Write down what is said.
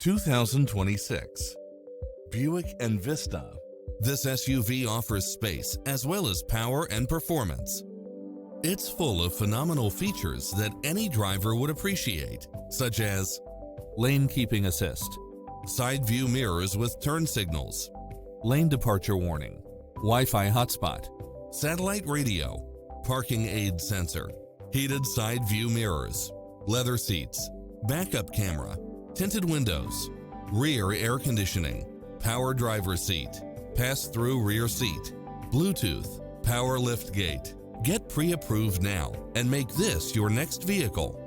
2026 Buick Envista. This SUV offers space as well as power and performance. It's full of phenomenal features that any driver would appreciate, such as lane keeping assist, side view mirrors with turn signals, lane departure warning, Wi-Fi hotspot, satellite radio, parking aid sensor, heated side view mirrors, leather seats, backup camera, tinted windows, rear air conditioning, power driver seat, pass-through rear seat, Bluetooth, power liftgate. Get pre-approved now and make this your next vehicle.